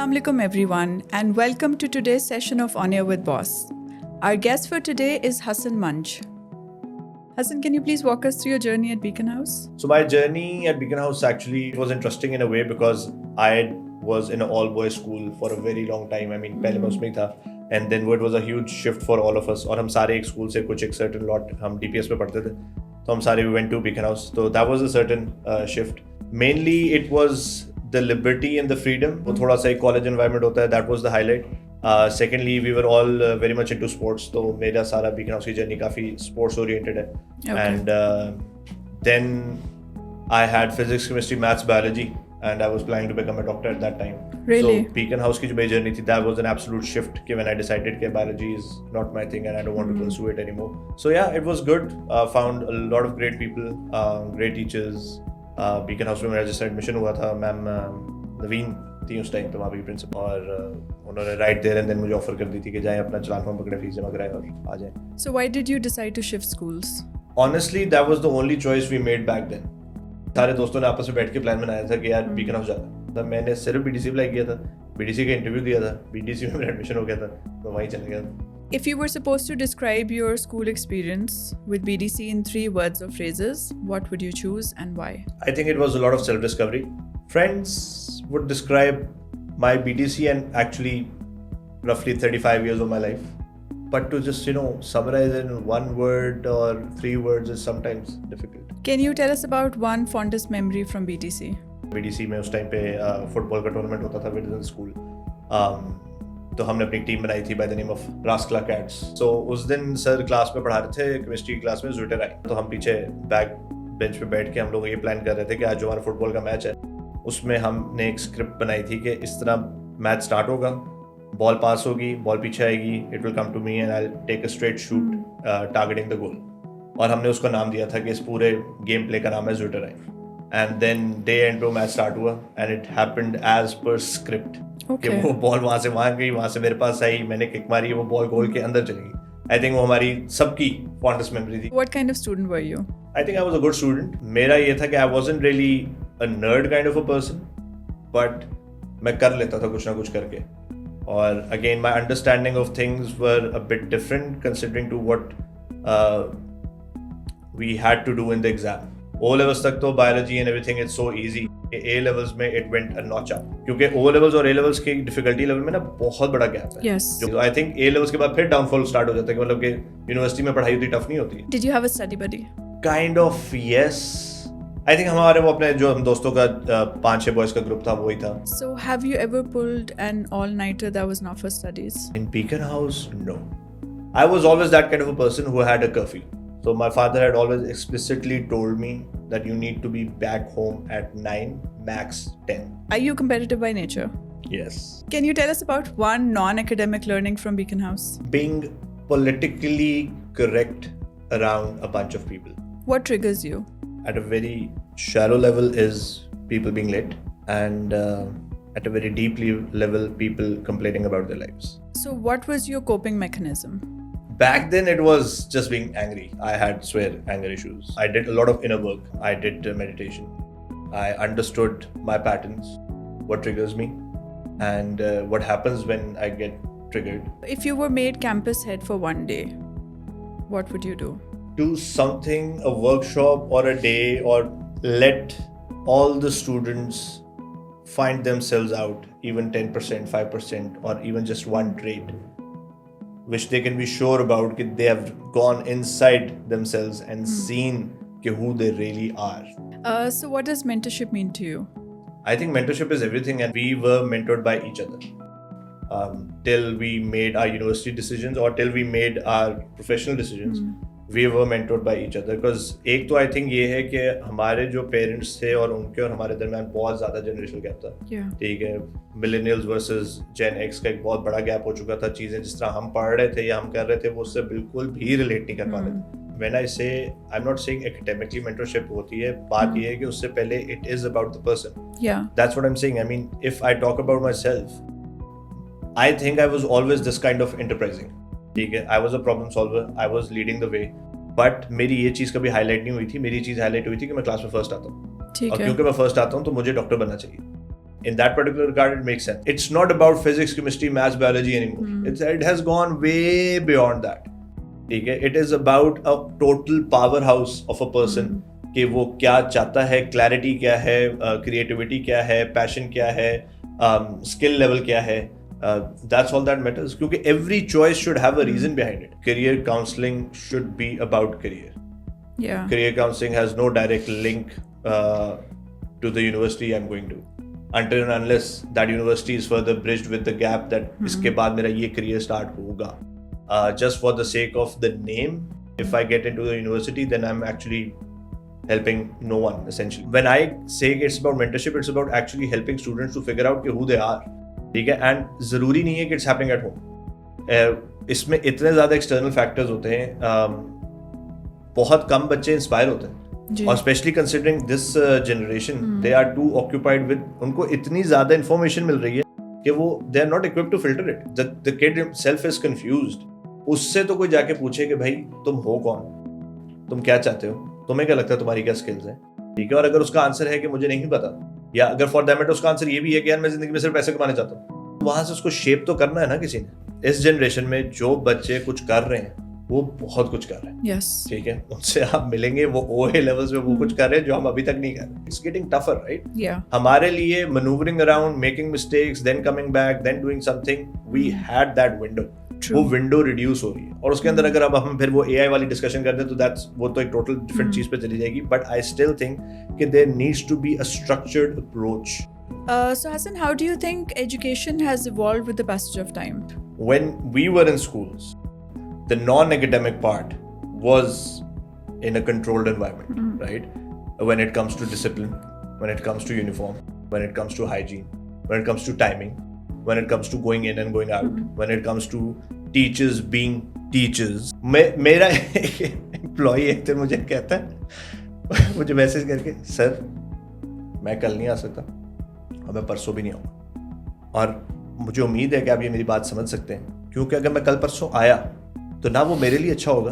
Assalamu alaikum everyone and welcome to today's session of On Air with Boss. Our guest for today is Hassan Manj. Hassan, can you please walk us through your journey at Beacon House? So my journey at Beacon House actually was interesting in a way because I was in an all-boys school for a very long time. I mean, पहले मैं उसमें ही था. And then it was a huge shift for all of us. और हम सारे एक school से कुछ एक certain lot हम DPS में पढ़ते थे. तो हम सारे we went to Beacon House. So that was a certain shift. Mainly it was the liberty and the freedom. वो थोड़ा सा एक college environment होता है. That was the highlight. Secondly, we were all very much into sports. तो मेरा सारा Beacon House की journey काफी sports oriented है. Okay. And then I had physics, chemistry, maths, biology, and I was planning to become a doctor at that time. Really? So Beacon House की जो मेरी journey थी, that was an absolute shift. When I decided that biology is not my thing and I don't want to pursue it anymore. So yeah, it was good. Found a lot of great people, great teachers. Beacon House में मेरा जिस admission हुआ था, ma'am नवीन थी उस time पे वहाँ पे प्रिंसिपल, और उन्होंने राइट देयर एंड देन मुझे ऑफर कर दी थी कि जाएं अपना चलान फॉर्म पकड़े, फीस जमा कराएं और आ जाएं. So why did you decide to shift schools? Honestly, that was the only choice we made back then. सारे दोस्तों ने आपस में बैठ के प्लान बनाया था कि यार बीकन हाउस जाना था. मैंने सिर्फ बीडीसी अप्लाई किया था, बीडीसी का इंटरव्यू दिया था, बीडीसी में मेरा एडमिशन हो गया था, तो वहीं चला गया था. If you were supposed to describe your school experience with BDC in 3 words or phrases, what would you choose and why? I think it was a lot of self-discovery. Friends would describe my BDC and actually roughly 35 years of my life. But to just, summarize in 1 word or 3 words is sometimes difficult. Can you tell us about one fondest memory from BDC? BDC में उस time पे football का tournament होता था with in school. तो हमने अपनी team बनाई थी by the name of rascal cats. So उस दिन सर क्लास में पढ़ा रहे थे, केमिस्ट्री क्लास में ज्विटर आई. तो हम पीछे बैक बेंच पे बैठ के हम लोग ये प्लान कर रहे थे कि आज जो हमारा फुटबॉल का मैच है उसमें हमने एक स्क्रिप्ट बनाई थी कि इस तरह मैच स्टार्ट होगा, बॉल पास होगी, बॉल पीछे आएगी, it will come to me and I will take a straight shoot targeting the goal. और हमने उसका नाम दिया था कि इस पूरे गेम प्ले का नाम है ज्विटर आई. एंड देन डे एंड पे मैच स्टार्ट हुआ and it happened as per script. कि वो बॉल वहां से वहां गई, वहां से मेरे पास आई, मैंने किक मारी, वो बॉल गोल के अंदर चली गई. आई थिंक वो हमारी सबकी फॉन्डेस्ट मेमोरी थी. What kind of student were you? I think I was a good student. मेरा ये था कि I wasn't really a nerd kind of a person, but मैं कर लेता था कुछ ना कुछ करके. और again my understanding of things were a bit different considering to what we had to do in the exam. O levels तक तो biology and everything is so easy. A levels में it went a notch up, क्योंकि O levels और A levels के difficulty level में ना बहुत बड़ा गैप है. Yes. जो आई थिंक A levels के बाद फिर डाउनफॉल स्टार्ट हो जाता है कि मतलब कि यूनिवर्सिटी में पढ़ाई उतनी टफ नहीं होती. Did you have a study buddy? Kind of yes. I think हमारे वो अपने जो हम दोस्तों का 5-6 बॉयज का ग्रुप था वही था. So have you ever pulled an all-nighter that was not for studies? In Beacon House, no. I was always that kind of a person who had a curfew. So my father had always explicitly told me that you need to be back home at 9, max 10. Are you competitive by nature? Yes. Can you tell us about one non-academic learning from Beacon House? Being politically correct around a bunch of people. What triggers you? At a very shallow level is people being late, and at a very deep level, people complaining about their lives. So what was your coping mechanism? Back then, it was just being angry. I had anger issues. I did a lot of inner work. I did meditation. I understood my patterns, what triggers me, and what happens when I get triggered. If you were made campus head for one day, what would you do? Do something, a workshop or a day, or let all the students find themselves out, even 10%, 5%, or even just one trait, which they can be sure about that they have gone inside themselves and seen who they really are. So what does mentorship mean to you? I think mentorship is everything, and we were mentored by each other till we made our university decisions or till we made our professional decisions. We were mentored by each other because एक तो I think ये है कि हमारे जो parents थे और उनके और हमारे दरमियान बहुत ज़्यादा जनरेशनल गैप था. ठीक है, मिलेनियल्स वर्सेस जेन एक्स का एक बहुत बड़ा गैप हो चुका था. चीज़ें जिस तरह हम पढ़ रहे थे या हम कर रहे थे वो उससे बिल्कुल भी रिलेट नहीं कर पा रहे थे. When I say, I'm not saying academically mentorship होती है, बात ये है कि उससे पहले it is about the person. Yeah. That's what I'm saying. I mean, if I talk about myself, I think I was always this kind of enterprising. ठीक है, I was a problem solver, I was leading the way, but मेरी ये चीज़ कभी highlight नहीं हुई थी. मेरी चीज़ highlight हुई थी कि मैं क्लास में फर्स्ट आता हूँ, और क्योंकि मैं फर्स्ट आता हूँ तो मुझे डॉक्टर बनना चाहिए. in that particular regard it makes sense. It's not about physics, chemistry, maths, biology anymore. It has gone way beyond that. ठीक है, it is about a total powerhouse of a person कि वो क्या चाहता है, clarity क्या है, creativity क्या है, passion क्या है, skill level क्या है. That's all that matters. क्योंकि every choice should have a reason behind it. Career counseling should be about career. Yeah. Career counseling has no direct link to the university I'm going to. Until and unless that university is further bridged with the gap that इसके बाद मेरा ये career start होगा. Just for the sake of the name, if I get into the university, then I'm actually helping no one essentially. When I say it's about mentorship, it's about actually helping students to figure out who they are. ठीक है, and जरूरी नहीं है कि it's happening at home. इसमें इतने ज़्यादा external factors होते हैं, बहुत कम बच्चे इंस्पायर होते हैं, और specially considering this generation, they are too occupied with, उनको इतनी ज़्यादा इन्फॉर्मेशन मिल रही है कि वो they are not equipped to filter it. The kid himself is confused. उससे तो कोई जाके पूछे कि भाई तुम हो कौन, तुम क्या चाहते हो, तुम्हें क्या लगता है तुम्हारी क्या स्किल्स हैं, ठीक है, और अगर उसका आंसर है कि मुझे नहीं पता, या अगर फॉर दैट मैटर उसका आंसर ये भी है कि यार मैं जिंदगी में सिर्फ पैसे कमाने चाहता हूँ, वहां से उसको शेप तो करना है ना किसी ने. इस जनरेशन में जो बच्चे कुछ कर रहे हैं वो बहुत कुछ कर रहे हैं. Yes. ठीक है, उनसे आप मिलेंगे, वो OA लेवल्स पे वो कुछ कर रहे हैं जो हम अभी तक नहीं कर रहे. It's getting tougher, right? Yeah. हमारे लिए maneuvering around, making mistakes, then coming back, then doing something, we had that window. True. वो विंडो रिड्यूस हो रही है, और उसके अंदर अगर अब हम फिर वो AI वाली डिस्कशन करते हैं तो दैट्स, वो तो एक टोटल डिफरेंट चीज पे चली जाएगी. बट आई स्टिल थिंक कि there needs to be a structured approach. So Hassan, how do you think education has evolved with the passage of time? When we were in schools, the non-academic part was in a controlled environment, right? When it comes to discipline, when it comes to uniform, when it comes to hygiene, when it comes to timing, when it comes to going in and going out, when it comes to teachers being teachers. मेरा employee एक दिन मुझे कहता है, मुझे message करके, sir मैं कल नहीं आ सकता और मैं परसों भी नहीं आऊँगा, और मुझे उम्मीद है कि आप ये मेरी बात समझ सकते हैं, क्योंकि अगर मैं कल परसों आया तो ना वो मेरे लिए अच्छा होगा,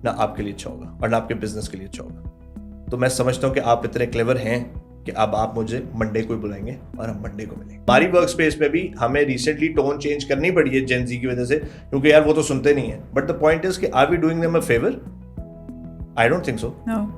ना आपके लिए अच्छा होगा, और ना आपके बिजनेस के लिए अच्छा होगा. तो मैं समझता हूँ कि आप इतने क्लेवर हैं कि अब आप मुझे मंडे को बुलाएंगे और हम मंडे को मिलेंगे. हमारी वर्क स्पेस में भी हमें रिसेंटली टोन चेंज करनी पड़ी है जेन जी की वजह से, क्योंकि यार वो तो सुनते नहीं है. बट द पॉइंट इज कि are we doing them a favour? I don't think so.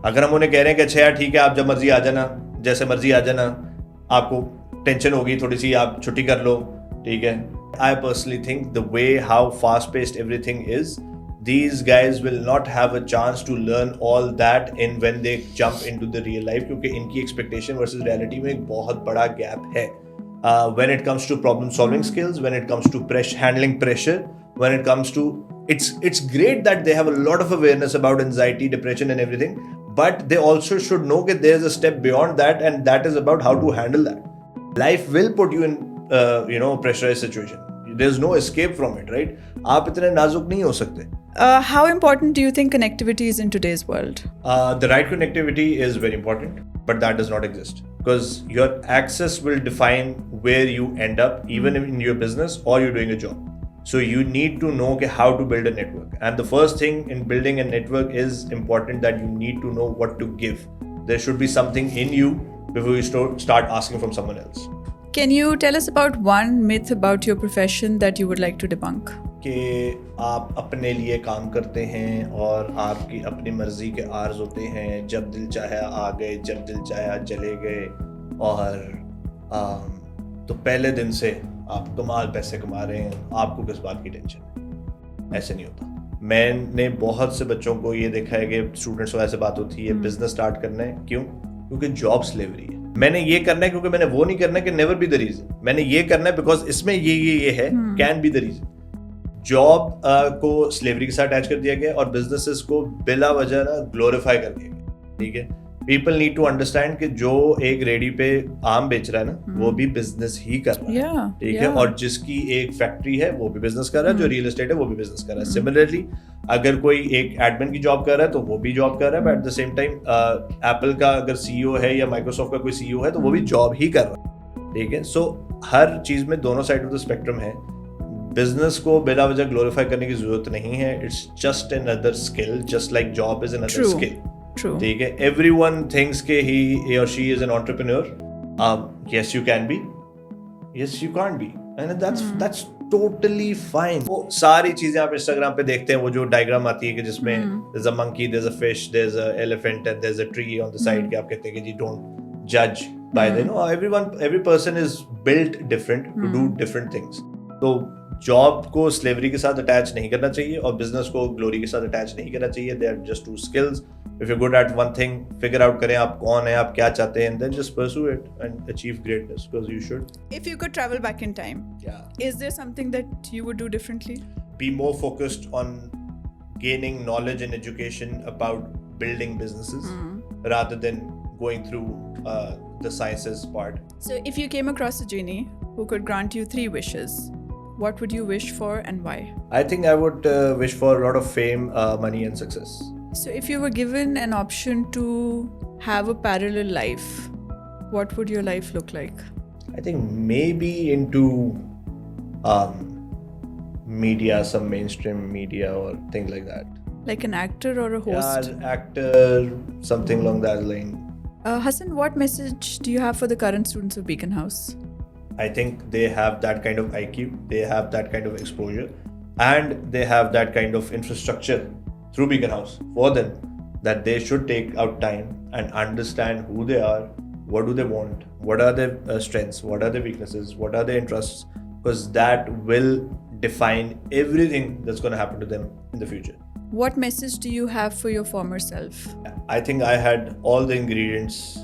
अगर हम उन्हें कह रहे हैं कि अच्छा यार ठीक है, आप जब मर्जी आ जाना, जैसे मर्जी आ जाना, आपको टेंशन होगी थोड़ी सी, आप छुट्टी कर लो, ठीक है. I personally think the way how fast paced everything is, these guys will not have a chance to learn all that in when they jump into the real life, क्योंकि इनकी expectation versus reality में एक बहुत बड़ा gap है. When it comes to problem solving skills, when it comes to handling pressure, when it comes to, it's great that they have a lot of awareness about anxiety, depression and everything, but they also should know that there's a step beyond that, and that is about how to handle that. Life will put you in pressurized situation. There's no escape from it, right? आप इतने नाजुक नहीं हो सकते. How important do you think connectivity is in today's world? The right connectivity is very important, but that does not exist, because your access will define where you end up, even in your business or you're doing a job. So you need to know how to build a network. And the first thing in building a network is important, that you need to know what to give. There should be something in you before you start asking from someone else. Can you tell us about one myth about your profession that you would like to debunk? कि आप अपने लिए काम करते हैं और आपकी अपनी मर्जी के आर्ज होते हैं, जब दिल चाहे आ गए, जब दिल चाहे चले गए, और तो पहले दिन से आप कमाल पैसे कमा रहे हैं, आपको किस बात की टेंशन है? ऐसे नहीं होता. मैंने बहुत से बच्चों को ये देखा है कि स्टूडेंट्स वगैरह से बात होती है, बिजनेस स्टार्ट करना है, क्यों? क्योंकि जॉब स्लेवरी है. मैंने ये करना है क्योंकि मैंने वो नहीं करना है कि नेवर बी द रीजन. मैंने ये करना है बिकॉज इसमें ये है, can be the reason. Job को स्लेवरी के साथ अटैच कर दिया गया और बिजनेसेस को बिला वजह ना ग्लोरीफाई कर दिया गया. ठीक है, पीपल नीड टू अंडरस्टैंड कि जो एक रेडी पे आम बेच रहा है ना, वो भी बिजनेस ही कर रहा है. ठीक है, और जिसकी एक फैक्ट्री है वो भी बिजनेस कर रहा है, जो रियल एस्टेट है वो भी बिजनेस कर रहा है. सिमिलरली अगर कोई एक एडमिन की जॉब कर रहा है तो वो भी जॉब कर रहा है, but at the same time Apple का अगर सीईओ है या माइक्रोसॉफ्ट का कोई सीईओ है तो वो भी जॉब ही कर रहा है. ठीक है, सो हर चीज में दोनों साइड ऑफ द स्पेक्ट्रम है. बिजनेस को बिला वजह ग्लोरीफाई करने की जरूरत नहीं है. It's just another skill, just like job is another skill. ठीक है, एवरीवन थिंक्स के ही और she is an entrepreneur. Yes you can be, Yes, you can't be, and that's totally fine. वो सारी चीजें आप Instagram पे देखते हैं, वो जो डायग्राम आती है कि जिसमें there's a monkey, there's a fish, there's a elephant, and there's a tree on the side. कि आप कहते हैं कि जी don't judge by the, every person is built different to do different things. तो जॉब को स्लेवरी के साथ attach नहीं करना चाहिए और बिजनेस को ग्लोरी के साथ अटैच नहीं करना चाहिए. They are just two skills. If you good at one thing, figure out करें आप कौन है, आप क्या चाहते हैं, then just pursue it and achieve greatness, because you should. If you could travel back in time, is there something that you would do differently? Be more focused on gaining knowledge and education about building businesses rather than going through the sciences part. So if you came across a genie who could grant you 3 wishes, what would you wish for and why? I think I would wish for a lot of fame, money and success. So if you were given an option to have a parallel life, what would your life look like? I think maybe into media, some mainstream media or things like that. Like an actor or a host? Yeah, actor, something along that line. Hassan, what message do you have for the current students of Beacon House? I think they have that kind of IQ, they have that kind of exposure, and they have that kind of infrastructure through Beacon House for them, that they should take out time and understand who they are, what do they want, what are their strengths, what are their weaknesses, what are their interests, because that will define everything that's going to happen to them in the future. What message do you have for your former self? I think I had all the ingredients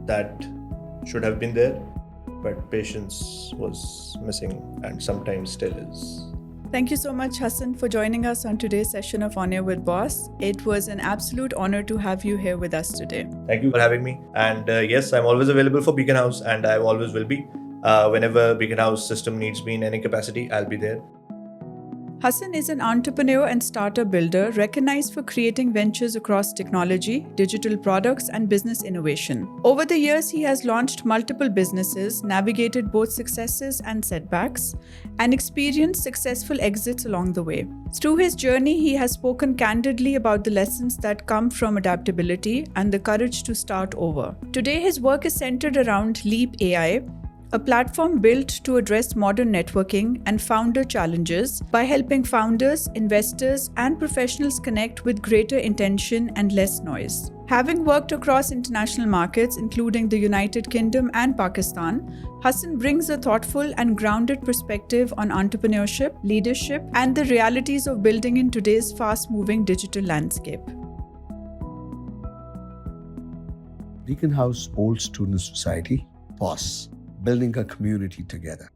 that should have been there, but patience was missing and sometimes still is. Thank you so much, Hassan, for joining us on today's session of On Air with Boss. It was an absolute honor to have you here with us today. Thank you for having me. And yes, I'm always available for Beacon House, and I always will be. Whenever Beacon House system needs me in any capacity, I'll be there. Hassan is an entrepreneur and startup builder recognized for creating ventures across technology, digital products, and business innovation. Over the years, he has launched multiple businesses, navigated both successes and setbacks, and experienced successful exits along the way. Through his journey, he has spoken candidly about the lessons that come from adaptability and the courage to start over. Today, his work is centered around Leap AI, a platform built to address modern networking and founder challenges by helping founders, investors, and professionals connect with greater intention and less noise. Having worked across international markets, including the United Kingdom and Pakistan, Hassan brings a thoughtful and grounded perspective on entrepreneurship, leadership, and the realities of building in today's fast-moving digital landscape. Beacon House Old Student Society, BOSS, building a community together.